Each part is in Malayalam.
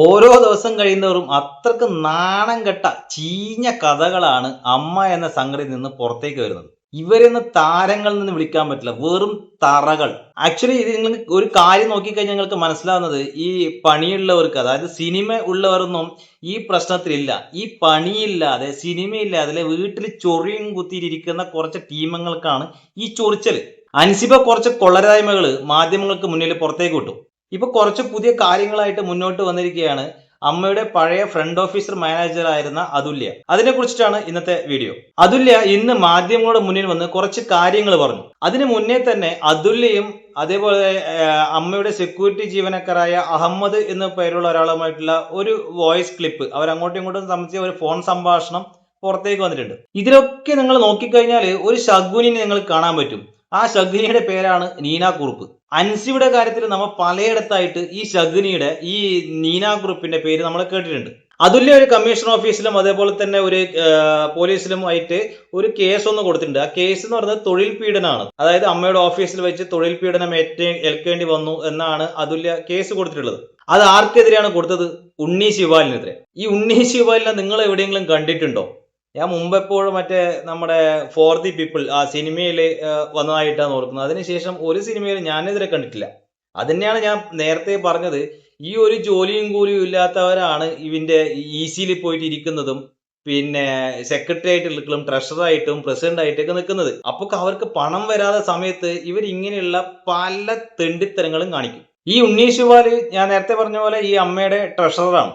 ഓരോ ദിവസം കഴിയുന്തോറും അത്രക്ക് നാണം കെട്ട ചീഞ്ഞ കഥകളാണ് അമ്മ എന്ന സംഘടനയിൽ നിന്ന് പുറത്തേക്ക് വരുന്നത്. ഇവരൊന്നും താരങ്ങളിൽ നിന്ന് വിളിക്കാൻ പറ്റില്ല, വെറും തറകൾ. ആക്ച്വലി ഇത് നിങ്ങൾ ഒരു കാര്യം നോക്കിക്കഴിഞ്ഞാൽ നിങ്ങൾക്ക് മനസ്സിലാവുന്നത്, ഈ പണിയുള്ളവർക്ക്, അതായത് സിനിമ ഉള്ളവരൊന്നും ഈ പ്രശ്നത്തിലില്ല. ഈ പണിയില്ലാതെ സിനിമയില്ലാതെ വീട്ടിൽ ചൊറിയും കുത്തിയിരിക്കുന്ന കുറച്ച് ടീമങ്ങൾക്കാണ് ഈ ചൊറിച്ചൽ. അൻസിബ കുറച്ച് കൊള്ളരായ്മകൾ മാധ്യമങ്ങൾക്ക് മുന്നിൽ പുറത്തേക്ക് വിട്ടു. ഇപ്പൊ കുറച്ച് പുതിയ കാര്യങ്ങളായിട്ട് മുന്നോട്ട് വന്നിരിക്കുകയാണ് അമ്മയുടെ പഴയ ഫ്രണ്ട് ഓഫീസർ മാനേജർ ആയിരുന്ന അതുല്യ. അതിനെ കുറിച്ചിട്ടാണ് ഇന്നത്തെ വീഡിയോ. അതുല്യ ഇന്ന് മാധ്യമങ്ങളുടെ മുന്നിൽ വന്ന് കുറച്ച് കാര്യങ്ങൾ പറഞ്ഞു. അതിന് മുന്നേ തന്നെ അതുല്യയും അതേപോലെ അമ്മയുടെ സെക്യൂരിറ്റി ജീവനക്കാരായ അഹമ്മദ് എന്ന പേരുള്ള ഒരാളുമായിട്ടുള്ള ഒരു വോയിസ് ക്ലിപ്പ്, അവർ അങ്ങോട്ടും ഇങ്ങോട്ടും സംബന്ധിച്ച ഒരു ഫോൺ സംഭാഷണം പുറത്തേക്ക് വന്നിട്ടുണ്ട്. ഇതിലൊക്കെ നിങ്ങൾ നോക്കിക്കഴിഞ്ഞാൽ ഒരു ശകുനിനെ നിങ്ങൾ കാണാൻ പറ്റും. ആ ശകുനിയുടെ പേരാണ് നീന കുറുപ്പ്. അൻസിയുടെ കാര്യത്തിൽ നമ്മൾ പലയിടത്തായിട്ട് ഈ ശകുനിയുടെ, ഈ നീന കുറുപ്പിന്റെ പേര് നമ്മൾ കേട്ടിട്ടുണ്ട്. അതുല്യ ഒരു കമ്മീഷൻ ഓഫീസിലും അതേപോലെ തന്നെ ഒരു പോലീസിലും ആയിട്ട് ഒരു കേസ് ഒന്ന് കൊടുത്തിട്ടുണ്ട്. ആ കേസ് എന്ന് പറയുന്നത് തൊഴിൽ പീഡനമാണ്. അതായത് അമ്മയുടെ ഓഫീസിൽ വെച്ച് തൊഴിൽ പീഡനം ഏൽക്കേണ്ടി വന്നു എന്നാണ് അതുല്യ കേസ് കൊടുത്തിട്ടുള്ളത്. അത് ആർക്കെതിരെയാണ് കൊടുത്തത്? ഉണ്ണി ശിവാലിനെതിരെ. ഈ ഉണ്ണി ശിവാലിനെ നിങ്ങൾ എവിടെയെങ്കിലും കണ്ടിട്ടുണ്ടോ? ഞാൻ മുമ്പെപ്പോഴും മറ്റേ നമ്മുടെ ഫോർ ദി പീപ്പിൾ ആ സിനിമയിൽ വന്നതായിട്ടാണ് ഓർക്കുന്നത്. അതിനുശേഷം ഒരു സിനിമയിലും ഞാനെതിരെ കണ്ടിട്ടില്ല. അത് ഞാൻ നേരത്തെ പറഞ്ഞത്. ഈ ഒരു ജോലിയും കൂലിയും ഇല്ലാത്തവരാണ് ഇവന്റെ ഈസിയിൽ പോയിട്ട് ഇരിക്കുന്നതും പിന്നെ സെക്രട്ടറി ആയിട്ട് നിൽക്കലും ട്രഷറായിട്ടും പ്രസിഡന്റ് ആയിട്ടൊക്കെ നിൽക്കുന്നത്. അപ്പൊ അവർക്ക് പണം വരാത്ത സമയത്ത് ഇവർ ഇങ്ങനെയുള്ള പല തെണ്ടിത്തരങ്ങളും കാണിക്കും. ഈ ഉണ്ണീഷുവാല് ഞാൻ നേരത്തെ പറഞ്ഞ പോലെ ഈ അമ്മയുടെ ട്രഷററാണ്.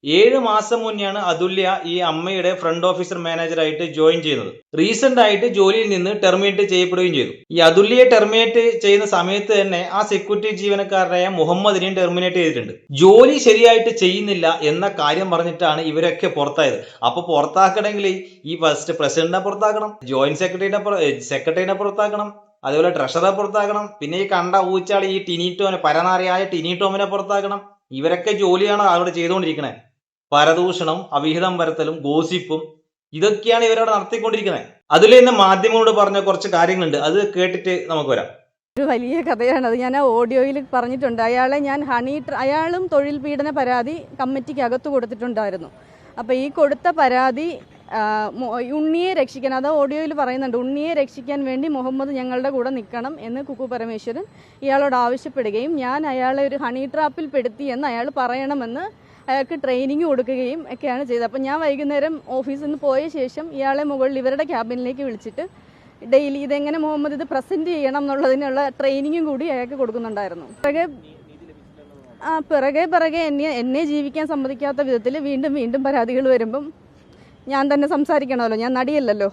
7 മാസം മുന്നെയാണ് അതുല്യ ഈ അമ്മയുടെ ഫ്രണ്ട് ഓഫീസർ മാനേജറായിട്ട് ജോയിൻ ചെയ്യുന്നത്. റീസെന്റ് ആയിട്ട് ജോലിയിൽ നിന്ന് ടെർമിനേറ്റ് ചെയ്യപ്പെടുകയും ചെയ്തു. ഈ അതുല്യയെ ടെർമിനേറ്റ് ചെയ്യുന്ന സമയത്ത് തന്നെ ആ സെക്യൂരിറ്റി ജീവനക്കാരനായ മുഹമ്മദിനെയും ടെർമിനേറ്റ് ചെയ്തിട്ടുണ്ട്. ജോലി ശരിയായിട്ട് ചെയ്യുന്നില്ല എന്ന കാര്യം പറഞ്ഞിട്ടാണ് ഇവരൊക്കെ പുറത്തായത്. അപ്പൊ പുറത്താക്കണമെങ്കിൽ ഈ ഫസ്റ്റ് പ്രസിഡന്റിനെ പുറത്താക്കണം, ജോയിന്റ് സെക്രട്ടറിനെ പുറത്താക്കണം, അതേപോലെ ട്രഷററെ പുറത്താക്കണം, പിന്നെ ഈ കണ്ട ഊച്ചാളി ഈ ടിനിറ്റോനെ, പരനാറിയായ ടിനിറ്റോമിനെ പുറത്താക്കണം. ഇവരൊക്കെ ജോലിയാണ് അവിടെ ചെയ്തുകൊണ്ടിരിക്കണേ. പരദൂഷണം, അവിഹിതം പരത്തലും, ഗോസിപ്പും ഇതൊക്കെയാണ് ഇവരവിടെ നടത്തിക്കൊണ്ടിരിക്കുന്നത്. അതിൽ ഇന്ന് മാധ്യമങ്ങളോട് പറഞ്ഞ കുറച്ച് കാര്യങ്ങളുണ്ട്, അത് കേട്ടിട്ട് നമുക്ക് വരാം. ഒരു വലിയ കഥയാണ് അത്. ഞാൻ ആ ഓഡിയോയിൽ പറഞ്ഞിട്ടുണ്ട്. അയാളും തൊഴിൽ പീഡന പരാതി കമ്മിറ്റിക്ക് അകത്ത് കൊടുത്തിട്ടുണ്ടായിരുന്നു. അപ്പോൾ ഈ കൊടുത്ത പരാതി ഉണ്ണിയെ രക്ഷിക്കാൻ, അത് ഓഡിയോയിൽ പറയുന്നുണ്ട്, ഉണ്ണിയെ രക്ഷിക്കാൻ വേണ്ടി മുഹമ്മദ് ഞങ്ങളുടെ കൂടെ നിൽക്കണം എന്ന് കുക്കു പരമേശ്വരൻ ഇയാളോട് ആവശ്യപ്പെടുകയും ഞാൻ അയാളെ ഒരു ഹണി ട്രാപ്പിൽ പെടുത്തി എന്ന് അയാൾ പറയണമെന്ന് അയാൾക്ക് ട്രെയിനിങ് കൊടുക്കുകയും ഒക്കെയാണ് ചെയ്തത്. അപ്പം ഞാൻ വൈകുന്നേരം ഓഫീസിൽ നിന്ന് പോയ ശേഷം ഇയാളെ മുകളിൽ ഇവരുടെ ക്യാബിനിലേക്ക് വിളിച്ചിട്ട് ഡെയിലി ഇതെങ്ങനെ മുഹമ്മദ് ഇത് പ്രസൻറ്റ് ചെയ്യണം എന്നുള്ളതിനുള്ള ട്രെയിനിങ്ങും കൂടി അയാൾക്ക് കൊടുക്കുന്നുണ്ടായിരുന്നു. പിറകെ എന്നെ ജീവിക്കാൻ സമ്മതിക്കാത്ത വിധത്തിൽ വീണ്ടും വീണ്ടും പരാതികൾ വരുമ്പം ഞാൻ തന്നെ സംസാരിക്കണമല്ലോ, ഞാൻ നടിയല്ലല്ലോ.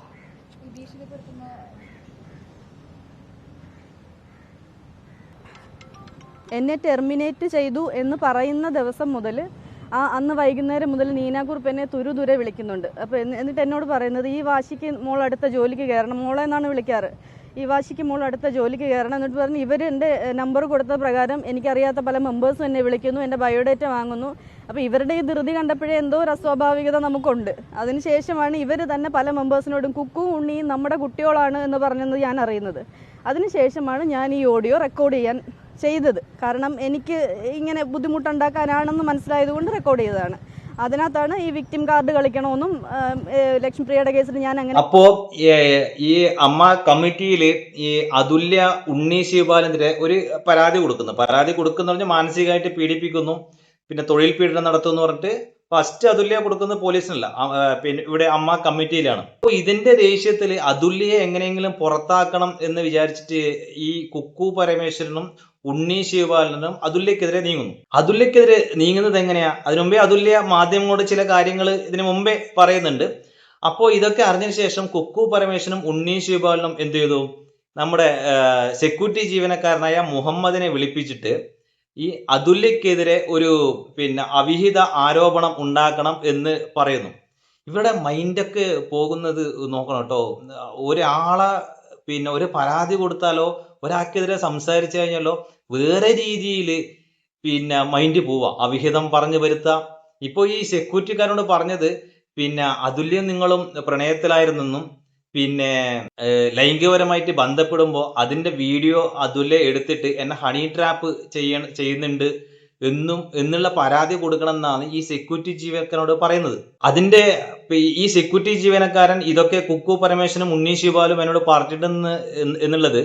എന്നെ ടെർമിനേറ്റ് ചെയ്തു എന്ന് പറയുന്ന ദിവസം മുതൽ അന്ന് വൈകുന്നേരം മുതൽ നീന കുറുപ്പ് എന്നെ തുരുതുരെ വിളിക്കുന്നുണ്ട്. അപ്പോൾ എന്നിട്ട് എന്നോട് പറയുന്നത്, ഈ വാശിക്ക് മോൾ അടുത്ത ജോലിക്ക് കയറണം, മോളെ എന്നാണ് വിളിക്കാറ്, ഈ വാശിക്ക് മോൾ അടുത്ത ജോലിക്ക് കയറണം. എന്നിട്ട് പറഞ്ഞ് ഇവർ എൻ്റെ നമ്പർ കൊടുത്ത പ്രകാരം എനിക്കറിയാത്ത പല മെമ്പേഴ്സും എന്നെ വിളിക്കുന്നു, എൻ്റെ ബയോഡേറ്റ വാങ്ങുന്നു. അപ്പോൾ ഇവരുടെ ഈ ധൃതി കണ്ടപ്പോഴേ എന്തോ ഒരു അസ്വാഭാവികത നമുക്കുണ്ട്. അതിനുശേഷമാണ് ഇവർ തന്നെ പല മെമ്പേഴ്സിനോടും കുക്കും ഉണ്ണിയും നമ്മുടെ കുട്ടികളാണ് എന്ന് പറഞ്ഞത് ഞാൻ അറിയുന്നത്. അതിനുശേഷമാണ് ഞാൻ ഈ ഓഡിയോ റെക്കോർഡ് ചെയ്യാൻ ചെയ്തത്. കാരണം എനിക്ക് ഇങ്ങനെ ബുദ്ധിമുട്ടുണ്ടാക്കാനാണെന്ന് മനസ്സിലായതുകൊണ്ട് റെക്കോർഡ് ചെയ്തതാണ്. അതിനകത്താണ് ഈ വിക്ടിം കാർഡ് കളിക്കണമെന്നും ലക്ഷ്മിപ്രിയയുടെ കേസിൽ ഞാൻ അങ്ങനെ. അപ്പോ ഈ അമ്മ കമ്മിറ്റിയിൽ ഈ അതുല്യ ഉണ്ണി ശിവപാലിനെതിരെ ഒരു പരാതി കൊടുക്കുന്ന മാനസികമായിട്ട് പീഡിപ്പിക്കുന്നു, പിന്നെ തൊഴിൽ പീഡനം നടത്തുമെന്ന് പറഞ്ഞിട്ട് ഫസ്റ്റ് അതുല്യ കൊടുക്കുന്നത് പോലീസിനല്ല, പിന്നെ ഇവിടെ അമ്മ കമ്മിറ്റിയിലാണ്. അപ്പൊ ഇതിന്റെ ദേഷ്യത്തിൽ അതുല്യയെ എങ്ങനെയെങ്കിലും പുറത്താക്കണം എന്ന് വിചാരിച്ചിട്ട് ഈ കുക്കു പരമേശ്വരനും ഉണ്ണി ശിവപാലനും അതുല്യക്കെതിരെ നീങ്ങുന്നത് എങ്ങനെയാ? അതിനു മുമ്പേ അതുല്യ മാധ്യമങ്ങളോട് ചില കാര്യങ്ങൾ ഇതിനു മുമ്പേ പറയുന്നുണ്ട്. അപ്പോൾ ഇതൊക്കെ അറിഞ്ഞതിന് ശേഷം കുക്കു പരമേശ്വരനും ഉണ്ണി ശിവപാലനും എന്ത് ചെയ്തു? നമ്മുടെ സെക്യൂരിറ്റി ജീവനക്കാരനായ മുഹമ്മദിനെ വിളിപ്പിച്ചിട്ട് ഈ അതുല്യക്കെതിരെ ഒരു പിന്നെ അവിഹിത ആരോപണം ഉണ്ടാക്കണം എന്ന് പറയുന്നു. ഇവരുടെ മൈൻഡൊക്കെ പോകുന്നത് നോക്കണം കേട്ടോ. ഒരാളെ പിന്നെ ഒരു പരാതി കൊടുത്താലോ ഒരാൾക്കെതിരെ സംസാരിച്ചു കഴിഞ്ഞാലോ വേറെ രീതിയിൽ പിന്നെ മൈൻഡ് പോവാ, അവിഹിതം പറഞ്ഞു വരുത്താം. ഇപ്പൊ ഈ സെക്യൂരിറ്റിക്കാരോട് പറഞ്ഞത് പിന്നെ അതുല്യം നിങ്ങളും പ്രണയത്തിലായിരുന്നെന്നും പിന്നെ ലൈംഗികപരമായിട്ട് ബന്ധപ്പെടുമ്പോൾ അതിന്റെ വീഡിയോ അതുല്യ എടുത്തിട്ട് എന്നെ ഹണി ട്രാപ്പ് ചെയ്യുന്നുണ്ട് എന്നുള്ള പരാതി കൊടുക്കണം എന്നാണ് ഈ സെക്യൂരിറ്റി ജീവനക്കാരനോട് പറയുന്നത്. അതിന്റെ ഈ സെക്യൂരിറ്റി ജീവനക്കാരൻ ഇതൊക്കെ കുക്കു പരമേശ്വരനും ഉണ്ണി ശിവപാലും എന്നോട് പറഞ്ഞിട്ടുണ്ടെന്ന് എന്നുള്ളത്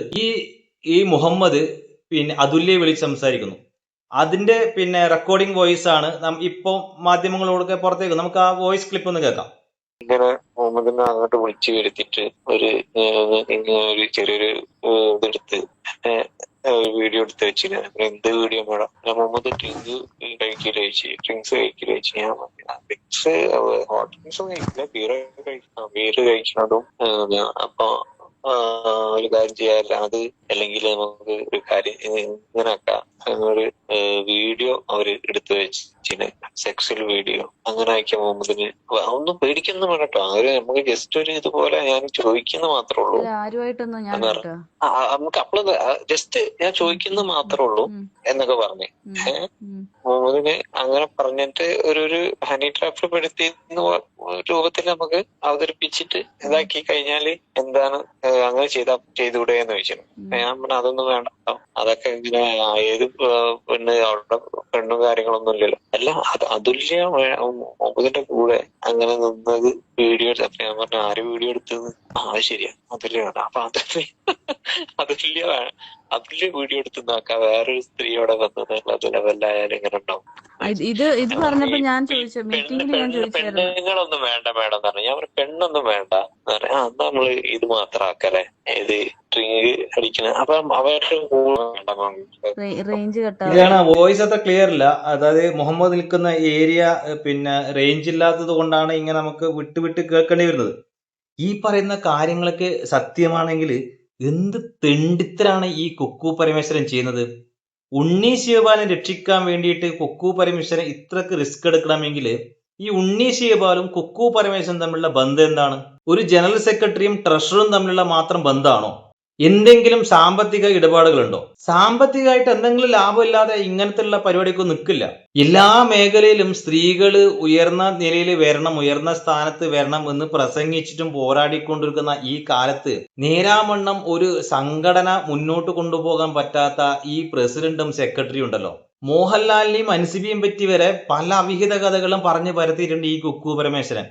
ഈ മുഹമ്മദ് അതുല്യെ വിളിച്ച് സംസാരിക്കുന്നു. അതിന്റെ റെക്കോർഡിംഗ് വോയിസ് ആണ് ഇപ്പൊ മാധ്യമങ്ങളോടൊക്കെ പുറത്തേക്ക്. നമുക്ക് ആ വോയിസ് ക്ലിപ്പ് ഒന്ന് കേൾക്കാം. ഇങ്ങനെ മുഹമ്മദിനെ അങ്ങോട്ട് വിളിച്ചു വരുത്തിട്ട് ഒരു ചെറിയൊരു ഇതെടുത്ത് വീഡിയോ എടുത്ത് വെച്ചില്ല. എന്ത് വീഡിയോ വേണം? മുഹമ്മദ് ഡ്രിങ്ക്സ് കഴിക്കില്ല വെച്ച് ഞാൻ ഡ്രിങ്ക്സ് ഹോട്ട് ഡ്രിങ്ക്സ് ഒന്നും കഴിക്കില്ല, ബീറ് കഴിക്കുന്നതും. അപ്പൊ ഒരു കാര്യം ചെയ്യാറില്ല, അത് അല്ലെങ്കിൽ നമുക്ക് ഒരു കാര്യം ഇങ്ങനെ ആക്കാം. ഒരു വീഡിയോ അവര് എടുത്തു വെച്ചിന്, സെക്സ്വൽ വീഡിയോ. അങ്ങനെ ആക്കിയ മുഹമ്മദിന് ഒന്നും പേടിക്കുന്നു വേണട്ടോ. അവര് നമുക്ക് ജസ്റ്റ് ഒരു ഇതുപോലെ ഞാൻ ചോദിക്കുന്ന മാത്രമേ ഉള്ളൂ. നമുക്ക് അപ്പള ജസ്റ്റ് ഞാൻ ചോദിക്കുന്ന മാത്രമേ ഉള്ളൂ എന്നൊക്കെ പറഞ്ഞു. മുഹമ്മദിന് അങ്ങനെ പറഞ്ഞിട്ട് ഒരു ഹണി ട്രാപ്പിൽ പെടുത്തി രൂപത്തിൽ നമുക്ക് അവതരിപ്പിച്ചിട്ട് ഇതാക്കി കഴിഞ്ഞാല് എന്താണ് അങ്ങനെ ചെയ്തുകൂടെ എന്ന് ചോദിച്ചു. ഞാൻ പറഞ്ഞു അതൊന്നും വേണ്ട, അതൊക്കെ ഇങ്ങനെ ഏത് അവിടെ പെണ്ണും കാര്യങ്ങളൊന്നും ഇല്ലല്ലോ. അല്ല അതുല്യ മുഹമ്മദിന്റെ കൂടെ അങ്ങനെ നിന്നത് വീഡിയോ എടുത്തപ്പോ ഞാൻ പറഞ്ഞു ആര് വീഡിയോ എടുത്തത്? അത് ശരിയാ, അതുല്യ വേണ്ട. അപ്പൊ അതുല്യ വീഡിയോ എടുത്ത് നോക്കാം, വേറൊരു സ്ത്രീയോടെ വന്നത് ലെവലായാലും ഇങ്ങനെ ഉണ്ടാവും. ഇത് പറഞ്ഞപ്പോ ഞാൻ ചോദിച്ചു, പെണ്ണുങ്ങളൊന്നും വേണ്ട മേഡം എന്ന് പറഞ്ഞു. ഞാൻ പറഞ്ഞു പെണ്ണൊന്നും വേണ്ട എന്ന് പറഞ്ഞു. നമ്മള് ഇത് മാത്രം ആക്കല്ലേ, ഇത് ഡ്രിങ്ക് അടിക്കണ. അപ്പൊ അവരുടെ ഇതാണ് വോയിസ് അത്ര ക്ലിയർ ഇല്ല. അതായത് മുഹമ്മദ് നിൽക്കുന്ന ഏരിയ റേഞ്ച് ഇല്ലാത്തത് കൊണ്ടാണ് ഇങ്ങനെ നമുക്ക് വിട്ട് കേൾക്കേണ്ടി വരുന്നത്. ഈ പറയുന്ന കാര്യങ്ങളൊക്കെ സത്യമാണെങ്കിൽ എന്ത് തെണ്ടിത്തരാണ് ഈ കുക്കു പരമേശ്വരൻ ചെയ്യുന്നത്? ഉണ്ണി ശിവപാലിനെ രക്ഷിക്കാൻ വേണ്ടിയിട്ട് കുക്കു പരമേശ്വരൻ ഇത്രക്ക് റിസ്ക് എടുക്കണമെങ്കിൽ ഈ ഉണ്ണി ശിവപാലും കുക്കു പരമേശ്വരൻ തമ്മിലുള്ള ബന്ധം എന്താണ്? ഒരു ജനറൽ സെക്രട്ടറിയും ട്രഷററും തമ്മിലുള്ള മാത്രം ബന്ധമാണോ? എന്തെങ്കിലും സാമ്പത്തിക ഇടപാടുകളുണ്ടോ? സാമ്പത്തികമായിട്ട് എന്തെങ്കിലും ലാഭമില്ലാതെ ഇങ്ങനത്തെയുള്ള പരിപാടിക്കൊന്നും നിൽക്കില്ല. എല്ലാ മേഖലയിലും സ്ത്രീകള് ഉയർന്ന നിലയിൽ വരണം, ഉയർന്ന സ്ഥാനത്ത് വരണം എന്ന് പ്രസംഗിച്ചിട്ടും പോരാടിക്കൊണ്ടിരിക്കുന്ന ഈ കാലത്ത് നേരാമണ്ണം ഒരു സംഘടന മുന്നോട്ട് കൊണ്ടുപോകാൻ പറ്റാത്ത ഈ പ്രസിഡന്റും സെക്രട്ടറിയും ഉണ്ടല്ലോ. മോഹൻലാലിനെയും അൻസിബിയും പറ്റി വരെ പല അവിഹിത കഥകളും പറഞ്ഞു പരത്തിയിട്ടുണ്ട് ഈ കുക്കു പരമേശ്വരൻ.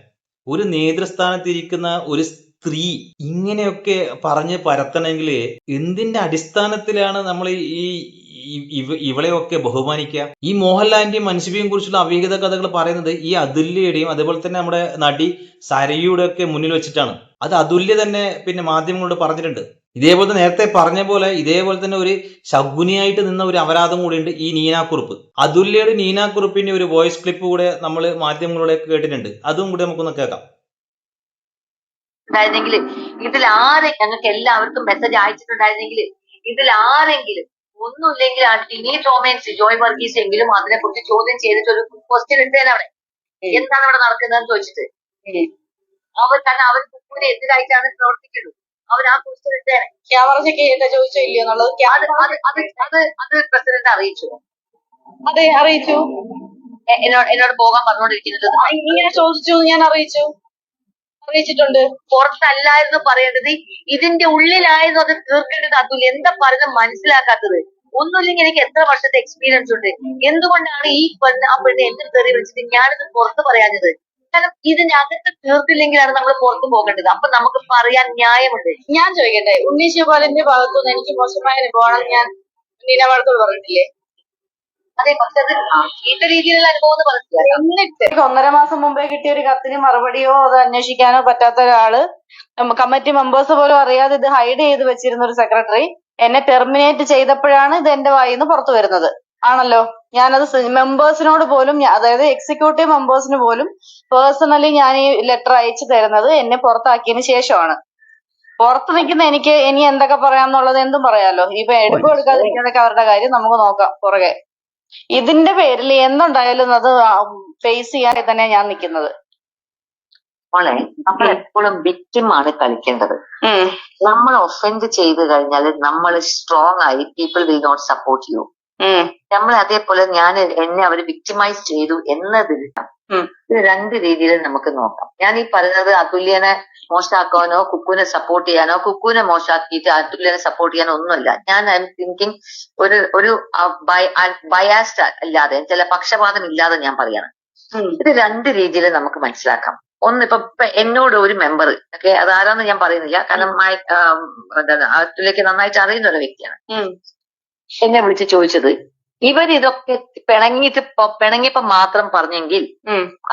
ഒരു നേതൃസ്ഥാനത്തിരിക്കുന്ന ഒരു സ്ത്രീ ഇങ്ങനെയൊക്കെ പറഞ്ഞ് പരത്തണമെങ്കിൽ എന്തിന്റെ അടിസ്ഥാനത്തിലാണ് നമ്മൾ ഇവളെയൊക്കെ ബഹുമാനിക്കുക? ഈ മോഹൻലാലിന്റെയും അൻസിബിയെയും കുറിച്ചുള്ള അവിഹിത കഥകൾ പറയുന്നത് ഈ അതുല്യയുടെയും അതുപോലെ തന്നെ നമ്മുടെ നടി സരയുടെ ഒക്കെ മുന്നിൽ വെച്ചിട്ടാണ്. അത് അതുല്യ തന്നെ മാധ്യമങ്ങളോട് പറഞ്ഞിട്ടുണ്ട്. ഇതേപോലെ നേരത്തെ പറഞ്ഞ പോലെ ഇതേപോലെ തന്നെ ഒരു ശകുനിയായിട്ട് നിന്ന ഒരു അപരാധം കൂടിയുണ്ട് ഈ നീനാക്കുറുപ്പ്. അതുല്യയുടെ നീനാക്കുറുപ്പിന്റെ ഒരു വോയിസ് ക്ലിപ്പ് കൂടെ നമ്മൾ മാധ്യമങ്ങളോട് കേട്ടിട്ടുണ്ട്. അതും കൂടി നമുക്കൊന്ന് കേൾക്കാം. ഉണ്ടായിരുന്നെങ്കിൽ ഇതിൽ ഞങ്ങൾക്ക് എല്ലാവർക്കും മെസ്സേജ് അയച്ചിട്ടുണ്ടായിരുന്നെങ്കിൽ ഇതിൽ ആരെങ്കിലും ഒന്നുമില്ലെങ്കിൽ ആ ടിനി ടോമൻസ് ജോയ് വർഗീസ് എങ്കിലും അതിനെ കുറിച്ച് ചോദ്യം ചെയ്തിട്ട് ഒരു ക്വസ്റ്റ്യൻ ഇട്ടേനെ അവിടെ എന്താണ് ഇവിടെ നടക്കുന്നതെന്ന് ചോദിച്ചിട്ട്. കാരണം അവർ കുക്കൂരെ എതിരായിട്ടാണ് പ്രവർത്തിക്കുന്നത്. അവർ ആ ക്വസ്റ്റ്യൻ ഇട്ടേനെ. ചോദിച്ചോ ഇല്ലയോ എന്നുള്ളത് അത് പ്രസിഡന്റ് അറിയിച്ചു. അതെ അറിയിച്ചു. എന്നോട് പോകാൻ പറഞ്ഞുകൊണ്ടിരിക്കുന്നത് ഇങ്ങനെ ചോദിച്ചു, ഞാൻ അറിയിച്ചിട്ടുണ്ട്. പുറത്തല്ലായിരുന്നു പറയേണ്ടത്, ഇതിന്റെ ഉള്ളിലായിരുന്നു അത് തീർക്കേണ്ടത്. അതുൽ എന്താ പറയുന്നത് മനസ്സിലാക്കാത്തത്? ഒന്നുമില്ലെങ്കിൽ എനിക്ക് എത്ര വർഷത്തെ എക്സ്പീരിയൻസ് ഉണ്ട്. എന്തുകൊണ്ടാണ് ആ പെണ്ണ് എന്നെ തെറി വിളിച്ചിട്ട് ഞാനിത് പുറത്ത് പറയാഞ്ഞത്? കാരണം ഇതിനകത്ത് തീർത്തില്ലെങ്കിലാണ് നമ്മൾ പുറത്തു പോകേണ്ടത്. അപ്പൊ നമുക്ക് പറയാൻ ന്യായമുണ്ട്. ഞാൻ ചോദിക്കട്ടെ, ഉണ്ണി ശിവപാലിന്റെ ഭാഗത്തുനിന്ന് എനിക്ക് മോശമായ അനുഭവമാണെന്ന് ഞാൻ നീനാവാടത്തോട് പറഞ്ഞിട്ടില്ലേ? അതെ, പക്ഷെ അത് ചീത്ത രീതിയിലുള്ള അനുഭവം എന്ന് പറഞ്ഞില്ല. എന്നിട്ട് 1.5 മാസം മുമ്പേ കിട്ടിയ ഒരു കത്തിന് മറുപടിയോ അത് അന്വേഷിക്കാനോ പറ്റാത്ത ഒരാള്, കമ്മിറ്റി മെമ്പേഴ്സ് പോലും അറിയാതെ ഇത് ഹൈഡ് ചെയ്ത് വെച്ചിരുന്ന ഒരു സെക്രട്ടറി എന്നെ ടെർമിനേറ്റ് ചെയ്തപ്പോഴാണ് ഇത് എന്റെ വായിന്ന് പുറത്തു വരുന്നത്. ആണല്ലോ, ഞാനത് മെമ്പേഴ്സിനോട് പോലും, അതായത് എക്സിക്യൂട്ടീവ് മെമ്പേഴ്സിന് പോലും പേഴ്സണലി ഞാൻ ഈ ലെറ്റർ അയച്ചു തരുന്നത് എന്നെ പുറത്താക്കിയതിന് ശേഷമാണ്. പുറത്ത് നിൽക്കുന്ന എനിക്ക് ഇനി എന്തൊക്കെ പറയാന്നുള്ളത് എന്തും പറയാലോ. ഇനിയിപ്പൊ എടുക്കും എടുക്കാതിരിക്കുന്നതൊക്കെ അവരുടെ കാര്യം, നമുക്ക് നോക്കാം പുറകെ. ഇതിന്റെ പേരിൽ എന്തുണ്ടായാലും അത് ഫേസ് ചെയ്യാൻ തന്നെ ഞാൻ നിൽക്കുന്നത്. മോളെ, നമ്മൾ എപ്പോഴും വിക്ടിമാണ് കളിക്കേണ്ടത്. നമ്മൾ ഒഫൻഡ് ചെയ്ത് കഴിഞ്ഞാൽ നമ്മൾ സ്ട്രോങ് ആയി people will not support you. നമ്മൾ അതേപോലെ എന്നെ അവർ വിക്ടിമൈസ് ചെയ്തു എന്നതിൽ ഇത് രണ്ട് രീതിയിൽ നമുക്ക് നോക്കാം. ഞാൻ ഈ പറയുന്നത് അതുല്യനെ മോശമാക്കാനോ കുക്കുവിനെ സപ്പോർട്ട് ചെയ്യാനോ കുക്കുവിനെ മോശമാക്കിയിട്ട് അതുല്യനെ സപ്പോർട്ട് ചെയ്യാനോ ഒന്നുമില്ല. ഞാൻ ഐ എം തിങ്കിങ് ഒരു ബയാസ്ഡ് അല്ലാതെ ചില പക്ഷപാതം ഇല്ലാതെ ഞാൻ പറയാണ്. ഇത് രണ്ട് രീതിയിൽ നമുക്ക് മനസ്സിലാക്കാം. ഒന്ന് ഇപ്പൊ എന്നോട് ഒരു മെമ്പർ ഒക്കെ അതാരാന്ന് ഞാൻ പറയുന്നില്ല, കാരണം എന്താണ് അതുല്യക്ക് നന്നായിട്ട് അറിയുന്ന ഒരു വ്യക്തിയാണ്, എന്നെ വിളിച്ച് ചോദിച്ചത് ഇവരിതൊക്കെ പിണങ്ങിയപ്പോ മാത്രം പറഞ്ഞെങ്കിൽ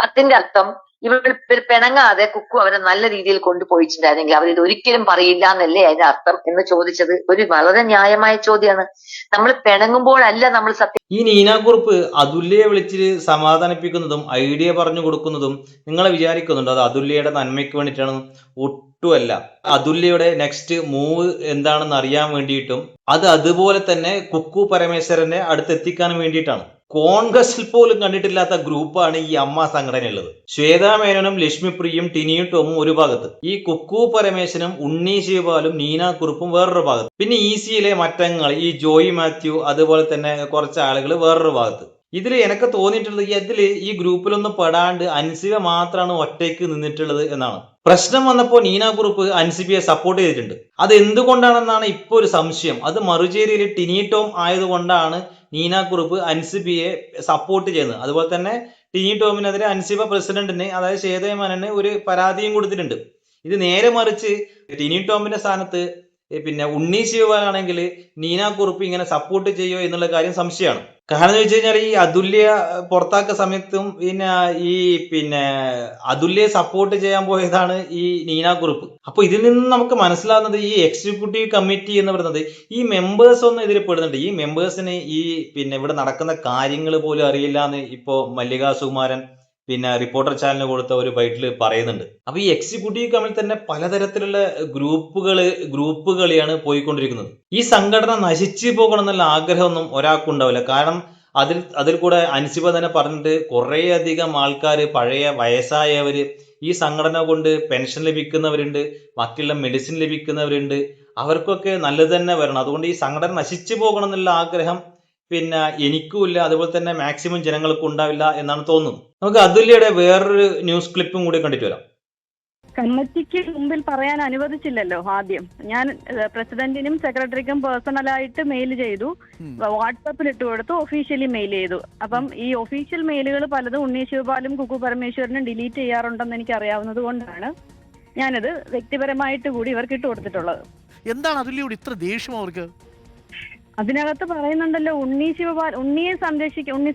അതിന്റെ അർത്ഥം ഇവർ പിണങ്ങാതെ കുക്കു അവരെ നല്ല രീതിയിൽ കൊണ്ടുപോയിട്ടുണ്ടായിരുന്നെങ്കിൽ അവരിത് ഒരിക്കലും പറയില്ല എന്നല്ലേ അതിന്റെ അർത്ഥം എന്ന് ചോദിച്ചത് ഒരു വളരെ ന്യായമായ ചോദ്യമാണ്. നമ്മൾ പിണങ്ങുമ്പോഴല്ല നമ്മൾ സത്യം. ഈ നീനാക്കുറുപ്പ് അതുല്യയെ വിളിച്ച് സമാധാനിപ്പിക്കുന്നതും ഐഡിയ പറഞ്ഞു കൊടുക്കുന്നതും നിങ്ങൾ വിചാരിക്കുന്നുണ്ടോ അത് അതുല്യയുടെ നന്മയ്ക്ക് വേണ്ടിയിട്ടാണ്? ഒട്ടുമല്ല. അതുല്യയുടെ നെക്സ്റ്റ് മൂവ് എന്താണെന്ന് അറിയാൻ വേണ്ടിയിട്ടും അത് അതുപോലെ തന്നെ കുക്കു പരമേശ്വരനെ അടുത്തെത്തിക്കാൻ വേണ്ടിയിട്ടാണ്. കോൺഗ്രസിൽ പോലും കണ്ടിട്ടില്ലാത്ത ഗ്രൂപ്പാണ് ഈ അമ്മ സംഘടനയുള്ളത്. ശ്വേതാ മേനോനും ലക്ഷ്മിപ്രിയും ടിനിയും ടോമും ഒരു ഭാഗത്ത്, ഈ കുക്കു പരമേശ്വരനും ഉണ്ണി ശിവപാലും നീനാക്കുറുപ്പും വേറൊരു ഭാഗത്ത്, പിന്നെ ഈസിയിലെ മറ്റങ്ങൾ ഈ ജോയി മാത്യു അതുപോലെ തന്നെ കുറച്ച് ആളുകൾ വേറൊരു ഭാഗത്ത്. ഇതിൽ എനിക്ക് തോന്നിയിട്ടുള്ളത് ഇതില് ഈ ഗ്രൂപ്പിലൊന്നും പെടാണ്ട് അൻസിബ മാത്രമാണ് ഒറ്റയ്ക്ക് നിന്നിട്ടുള്ളത് എന്നാണ്. പ്രശ്നം വന്നപ്പോൾ നീനാക്കുറുപ്പ് അൻസിബയെ സപ്പോർട്ട് ചെയ്തിട്ടുണ്ട്. അത് എന്തുകൊണ്ടാണെന്നാണ് ഇപ്പോൾ ഒരു സംശയം. അത് മറുചേരിയിൽ ടിനി ടോം ആയതുകൊണ്ടാണ് നീനാക്കുറുപ്പ് അൻസിബയെ സപ്പോർട്ട് ചെയ്യുന്നത്. അതുപോലെ തന്നെ ടിനി ടോമിനെതിരെ അൻസിബ പ്രസിഡന്റിന് അതായത് ശ്വേതമേനോന് ഒരു പരാതിയും കൊടുത്തിട്ടുണ്ട്. ഇത് നേരെ മറിച്ച് ടിനി ടോമിന്റെ സ്ഥാനത്ത് പിന്നെ ഉണ്ണി ശിവപാലാണെങ്കിൽ നീനാക്കുറുപ്പ് ഇങ്ങനെ സപ്പോർട്ട് ചെയ്യോ എന്നുള്ള കാര്യം സംശയമാണ്. കാരണം എന്ന് വെച്ച് കഴിഞ്ഞാൽ ഈ അതുല്യ പുറത്താക്കുന്ന സമയത്തും പിന്നെ അതുല്യയെ സപ്പോർട്ട് ചെയ്യാൻ പോയതാണ് ഈ നീനാക്കുറുപ്പ്. അപ്പൊ ഇതിൽ നിന്ന് നമുക്ക് മനസ്സിലാകുന്നത് ഈ എക്സിക്യൂട്ടീവ് കമ്മിറ്റി എന്ന് പറയുന്നത് ഈ മെമ്പേഴ്സ് ഒന്നും ഇതിൽ പെടുന്നുണ്ട്. ഈ മെമ്പേഴ്സിന് പിന്നെ ഇവിടെ നടക്കുന്ന കാര്യങ്ങൾ പോലും അറിയില്ല എന്ന് ഇപ്പോ മല്ലികാ സുകുമാരൻ പിന്നെ റിപ്പോർട്ടർ ചാനലിന് കൊടുത്ത ഒരു ബൈറ്റിൽ പറയുന്നുണ്ട്. അപ്പൊ ഈ എക്സിക്യൂട്ടീവ് കമ്മിറ്റി തന്നെ പലതരത്തിലുള്ള ഗ്രൂപ്പുകളെയാണ് പോയിക്കൊണ്ടിരിക്കുന്നത്. ഈ സംഘടന നശിച്ചു പോകണം എന്നുള്ള ആഗ്രഹമൊന്നും ഒരാൾക്കുണ്ടാവില്ല. കാരണം അതിൽ കൂടെ അൻസിബ തന്നെ പറഞ്ഞിട്ട് കുറേ അധികം ആൾക്കാർ പഴയ വയസ്സായവര് ഈ സംഘടന കൊണ്ട് പെൻഷൻ ലഭിക്കുന്നവരുണ്ട്, മറ്റുള്ള മെഡിസിൻ ലഭിക്കുന്നവരുണ്ട്. അവർക്കൊക്കെ നല്ലത് തന്നെ വരണം. അതുകൊണ്ട് ഈ സംഘടന നശിച്ചു പോകണം എന്നുള്ള ആഗ്രഹം പിന്നെ എനിക്കുമില്ല, അതുപോലെ തന്നെ മാക്സിമം ജനങ്ങൾക്കും ഉണ്ടാവില്ല എന്നാണ് തോന്നുന്നത്. നമുക്ക് അതുല്യയുടെ വേറൊരു ന്യൂസ് ക്ലിപ്പും കൂടി കണ്ടിട്ട് വരാം. കമ്മിറ്റിക്ക് മുമ്പിൽ പറയാൻ അനുവദിച്ചില്ലല്ലോ. ആദ്യം ഞാൻ പ്രസിഡന്റിനും സെക്രട്ടറിക്കും പേഴ്സണലായിട്ട് മെയിൽ ചെയ്തു, വാട്സാപ്പിൽ ഇട്ട് കൊടുത്തു, ഒഫീഷ്യലി മെയിൽ ചെയ്തു. അപ്പം ഈ ഒഫീഷ്യൽ മെയിലുകൾ പലതും ഉണ്ണി ശിവപാലും കുക്കു പരമേശ്വരനും ഡിലീറ്റ് ചെയ്യാറുണ്ടെന്ന് എനിക്ക് അറിയാവുന്നത് കൊണ്ടാണ് ഞാനത് വ്യക്തിപരമായിട്ട് കൂടി ഇവർക്ക് ഇട്ട് കൊടുത്തിട്ടുള്ളത്. എന്താണ് അതുല്യോട് ഇത്ര ദേഷ്യം അവർക്ക്? അതിനകത്ത് പറയുന്നുണ്ടല്ലോ ഉണ്ണി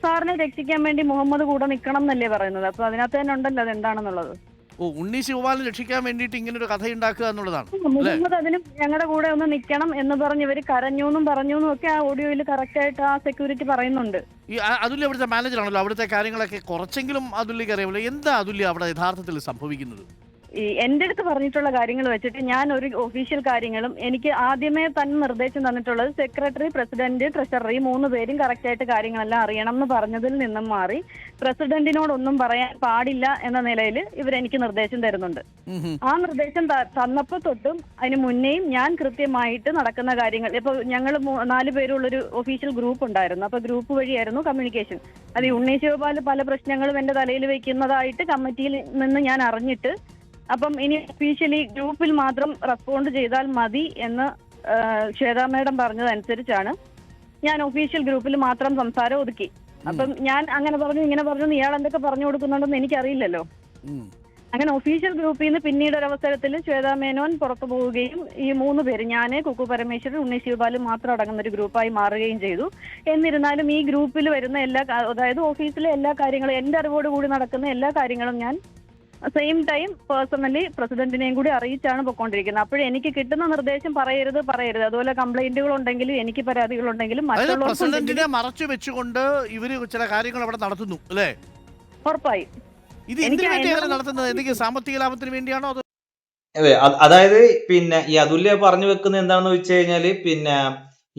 സാറിനെ രക്ഷിക്കാൻ വേണ്ടി മുഹമ്മദ് കൂടെ നിൽക്കണം എന്നല്ലേ പറയുന്നത്. അപ്പൊ അതിനകത്ത് തന്നെ ഉണ്ടല്ലോ അതെന്താണെന്നുള്ളത്. ഓ, ഉണ്ണി ശിവപാലിനെ രക്ഷിക്കാൻ വേണ്ടിയിട്ട് ഇങ്ങനെ ഒരു കഥ ഉണ്ടാക്കുക എന്നുള്ളതാണ്. മുഹമ്മദ് അതിന് ഞങ്ങളുടെ കൂടെ ഒന്ന് നിൽക്കണം എന്ന് പറഞ്ഞ് ഇവര് കരഞ്ഞൂന്നും പറഞ്ഞൂന്നും ഒക്കെ ആ ഓഡിയോയിൽ കറക്റ്റ് ആയിട്ട് ആ സെക്യൂരിറ്റി പറയുന്നുണ്ട്. ഈ അതുല്യ അവിടുത്തെ മാനേജർ ആണല്ലോ, അവിടുത്തെ കാര്യങ്ങളൊക്കെ കുറച്ചെങ്കിലും അതുല്യക്ക് അറിയാമല്ലോ. എന്താ അതുല്യ അവിടെ യഥാർത്ഥത്തിൽ സംഭവിക്കുന്നത്? ഈ എന്റെ അടുത്ത് പറഞ്ഞിട്ടുള്ള കാര്യങ്ങൾ വെച്ചിട്ട് ഞാൻ ഒരു ഒഫീഷ്യൽ കാര്യങ്ങളും എനിക്ക് ആദ്യമേ തന്നെ നിർദ്ദേശം തന്നിട്ടുള്ളത് സെക്രട്ടറി, പ്രസിഡന്റ്, ട്രഷററി 3 പേരും കറക്റ്റ് ആയിട്ട് കാര്യങ്ങളെല്ലാം അറിയണം എന്ന് പറഞ്ഞതിൽ നിന്നും മാറി പ്രസിഡന്റിനോടൊന്നും പറയാൻ പാടില്ല എന്ന നിലയിൽ ഇവരെനിക്ക് നിർദ്ദേശം തരുന്നുണ്ട്. ആ നിർദ്ദേശം തന്നപ്പോ തൊട്ടും അതിന് മുന്നേയും ഞാൻ കൃത്യമായിട്ട് നടക്കുന്ന കാര്യങ്ങൾ, ഇപ്പൊ ഞങ്ങൾ 4 പേരുള്ളൊരു ഒഫീഷ്യൽ ഗ്രൂപ്പ് ഉണ്ടായിരുന്നു. അപ്പൊ ഗ്രൂപ്പ് വഴിയായിരുന്നു കമ്മ്യൂണിക്കേഷൻ. അത് ഉണ്ണി ശിവപാൽ പല പ്രശ്നങ്ങളും എന്റെ തലയിൽ വെക്കുന്നതായിട്ട് കമ്മിറ്റിയിൽ നിന്ന് ഞാൻ അറിഞ്ഞിട്ട്, അപ്പം ഇനി ഒഫീഷ്യലി ഗ്രൂപ്പിൽ മാത്രം റെസ്പോണ്ട് ചെയ്താൽ മതി എന്ന് ശ്വേതാ മേഡം പറഞ്ഞതനുസരിച്ചാണ് ഞാൻ ഒഫീഷ്യൽ ഗ്രൂപ്പിൽ മാത്രം സംസാരം ഒതുക്കി. അപ്പം ഞാൻ അങ്ങനെ പറഞ്ഞു ഇങ്ങനെ പറഞ്ഞു ഇയാൾ എന്തൊക്കെ പറഞ്ഞു കൊടുക്കുന്നുണ്ടെന്ന് എനിക്കറിയില്ലല്ലോ. അങ്ങനെ ഒഫീഷ്യൽ ഗ്രൂപ്പിൽ നിന്ന് പിന്നീട് ഒരവസരത്തിൽ ശ്വേതാ മേനോൻ പുറത്തു പോവുകയും ഈ 3 പേര്, ഞാൻ, കുക്കു പരമേശ്വരൻ, ഉണ്ണി ശിവപാലും മാത്രം അടങ്ങുന്ന ഒരു ഗ്രൂപ്പായി മാറുകയും ചെയ്തു. എന്നിരുന്നാലും ഈ ഗ്രൂപ്പിൽ വരുന്ന അതായത് ഓഫീസിലെ എല്ലാ കാര്യങ്ങളും, എന്റെ അറിവോടുകൂടി നടക്കുന്ന എല്ലാ കാര്യങ്ങളും ഞാൻ സെയിം ടൈം പേഴ്സണലി പ്രസിഡന്റിനെയും കൂടി അറിയിച്ചാണ് പൊയ്ക്കൊണ്ടിരിക്കുന്നത്. അപ്പോഴും എനിക്ക് കിട്ടുന്ന നിർദ്ദേശം പറയരുത്. അതുപോലെ കംപ്ലൈന്റുകൾ ഉണ്ടെങ്കിലും എനിക്ക് പരാതികൾ ഉണ്ടെങ്കിലും പ്രസിഡന്റിനെ മറച്ചു വെച്ചുകൊണ്ട് ഇവര് ചില കാര്യങ്ങൾ അവിടെ നടത്തുന്നു അല്ലേ? ഉറപ്പായി. ഇത് എന്തിനു വേണ്ടിയാണ് നടത്തുന്നത്? എന്തെങ്കിലും സാമ്പത്തിക ലാഭത്തിന് വേണ്ടിയാണോ? അതെ, അതായത് പിന്നെ ഈ അതുല്യ പറഞ്ഞു വെക്കുന്നത് എന്താണെന്ന് വെച്ച് കഴിഞ്ഞാല് പിന്നെ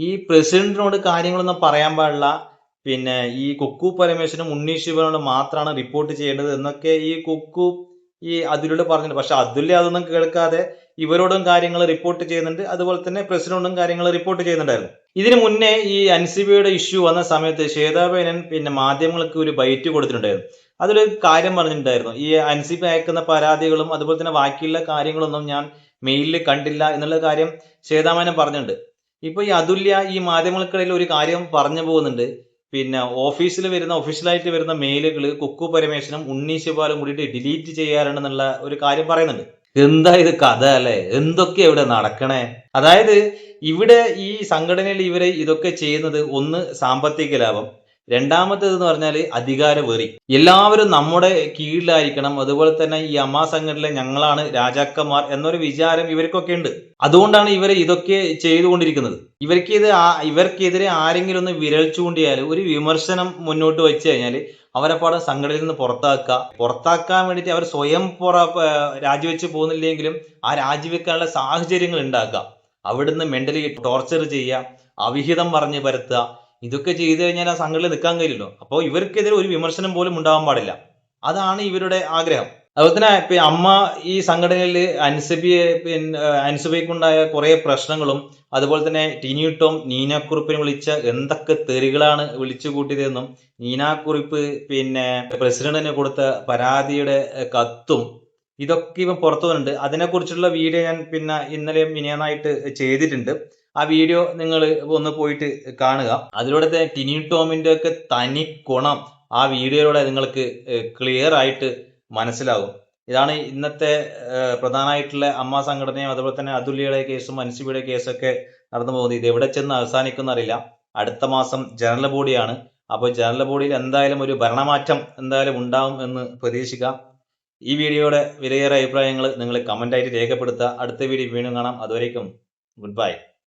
ഈ പ്രസിഡന്റിനോട് കാര്യങ്ങളൊന്നും പറയാൻ പാടില്ല, പിന്നെ ഈ കുക്കു പരമേശ്വരനും ഉണ്ണി ശിവനോട് മാത്രമാണ് റിപ്പോർട്ട് ചെയ്യേണ്ടത് എന്നൊക്കെ ഈ കുക്കു ഈ അതുല്യോട് പറഞ്ഞിട്ടുണ്ട്. പക്ഷെ അതുല്യ അതൊന്നും കേൾക്കാതെ ഇവരോടും കാര്യങ്ങൾ റിപ്പോർട്ട് ചെയ്യുന്നുണ്ട്, അതുപോലെ തന്നെ പ്രസിഡന്റും കാര്യങ്ങൾ റിപ്പോർട്ട് ചെയ്യുന്നുണ്ടായിരുന്നു. ഇതിനു മുന്നേ ഈ അൻസിബയുടെ ഇഷ്യൂ വന്ന സമയത്ത് ശ്വേതാ മേനോൻ പിന്നെ മാധ്യമങ്ങൾക്ക് ഒരു ബൈറ്റ് കൊടുത്തിട്ടുണ്ടായിരുന്നു. അതിലൊരു കാര്യം പറഞ്ഞിട്ടുണ്ടായിരുന്നു, ഈ അൻസിബ അയക്കുന്ന പരാതികളും അതുപോലെ തന്നെ ബാക്കിയുള്ള കാര്യങ്ങളൊന്നും ഞാൻ മെയിലിൽ കണ്ടില്ല എന്നുള്ള കാര്യം ശ്വേതാ മേനോൻ പറഞ്ഞിട്ടുണ്ട്. ഇപ്പൊ ഈ അതുല്യ ഈ മാധ്യമങ്ങൾക്കിടയിൽ ഒരു കാര്യം പറഞ്ഞു പോകുന്നുണ്ട്, പിന്നെ ഒഫീഷ്യലായിട്ട് വരുന്ന മെയിലുകൾ കുക്കു പരമേശ്വരനും ഉണ്ണി ശിവാലും കൂടിയിട്ട് ഡിലീറ്റ് ചെയ്യാറുണ്ടെന്നുള്ള ഒരു കാര്യം പറയുന്നുണ്ട്. എന്താ ഇത് കഥ അല്ലെ? എന്തൊക്കെ ഇവിടെ നടക്കണേ? അതായത് ഇവിടെ ഈ സംഘടനയിൽ ഇവരെ ഇതൊക്കെ ചെയ്യുന്നത്, ഒന്ന് സാമ്പത്തിക ലാഭം, രണ്ടാമത്തേത് എന്ന് പറഞ്ഞാൽ അധികാര വെറി. എല്ലാവരും നമ്മുടെ കീഴിലായിരിക്കണം, അതുപോലെ തന്നെ ഈ അമ്മ സംഘടനയിലെ ഞങ്ങളാണ് രാജാക്കന്മാർ എന്നൊരു വിചാരം ഇവർക്കൊക്കെ ഉണ്ട്. അതുകൊണ്ടാണ് ഇവരെ ഇതൊക്കെ ചെയ്തുകൊണ്ടിരിക്കുന്നത്. ഇവർക്കെതിരെ ആരെങ്കിലും ഒന്ന് വിരൽ ചൂണ്ടിയാൽ, ഒരു വിമർശനം മുന്നോട്ട് വെച്ച് കഴിഞ്ഞാൽ അവരെപ്പാടും സംഘടനയിൽ നിന്ന് പുറത്താക്കാൻ വേണ്ടിയിട്ട് അവർ സ്വയം രാജിവെച്ച് പോകുന്നില്ലെങ്കിലും ആ രാജിവെക്കാനുള്ള സാഹചര്യങ്ങൾ ഉണ്ടാക്കുക, അവിടുന്ന് മെന്റലി ടോർച്ചർ ചെയ്യുക, അവിഹിതം പറഞ്ഞ് പരത്തുക, ഇതൊക്കെ ചെയ്തു കഴിഞ്ഞാൽ ആ സംഘടനയിൽ നിൽക്കാൻ കഴിയില്ലല്ലോ. അപ്പോൾ ഇവർക്കെതിരെ ഒരു വിമർശനം പോലും ഉണ്ടാവാൻ പാടില്ല. അതാണ് ഇവരുടെ ആഗ്രഹം. അതുപോലെ തന്നെ അമ്മ ഈ സംഘടനയിൽ അൻസുബയ്ക്കുണ്ടായ കുറെ പ്രശ്നങ്ങളും, അതുപോലെ തന്നെ ടിനി ടോം നീനാക്കുറിപ്പിനെ വിളിച്ച എന്തൊക്കെ തെറികളാണ് വിളിച്ചു കൂട്ടിയതെന്നും, നീനാക്കുറിപ്പ് പിന്നെ പ്രസിഡന്റിന് കൊടുത്ത പരാതിയുടെ കത്തും ഇതൊക്കെ ഇവൻ പുറത്തു വന്നിട്ടുണ്ട്. അതിനെക്കുറിച്ചുള്ള വീഡിയോ ഞാൻ പിന്നെ ഇന്നലെ മിനിയാന്നായിട്ട് ചെയ്തിട്ടുണ്ട്. ആ വീഡിയോ നിങ്ങൾ ഒന്ന് പോയിട്ട് കാണുക. അതിലൂടെ തന്നെ ടിനി ടോമിന്റെ ഒക്കെ തനി ഗുണം ആ വീഡിയോയിലൂടെ നിങ്ങൾക്ക് ക്ലിയർ ആയിട്ട് മനസ്സിലാകും. ഇതാണ് ഇന്നത്തെ പ്രധാനമായിട്ടുള്ള അമ്മ സംഘടനയും അതുപോലെ തന്നെ അതുല്യയുടെ കേസും അൻസിബയുടെ കേസൊക്കെ നടന്നു പോകുന്നത്. ഇത് എവിടെ ചെന്ന് അവസാനിക്കുന്ന അറിയില്ല. അടുത്ത മാസം ജനറൽ ബോഡിയാണ്. അപ്പോൾ ജനറൽ ബോഡിയിൽ എന്തായാലും ഒരു ഭരണമാറ്റം എന്തായാലും ഉണ്ടാവും എന്ന് പ്രതീക്ഷിക്കാം. ഈ വീഡിയോയുടെ വിലയേറെ അഭിപ്രായങ്ങൾ നിങ്ങൾ കമന്റായിട്ട് രേഖപ്പെടുത്തുക. അടുത്ത വീഡിയോ വീണ്ടും കാണാം. അതുവരേക്കും ഗുഡ് ബൈ.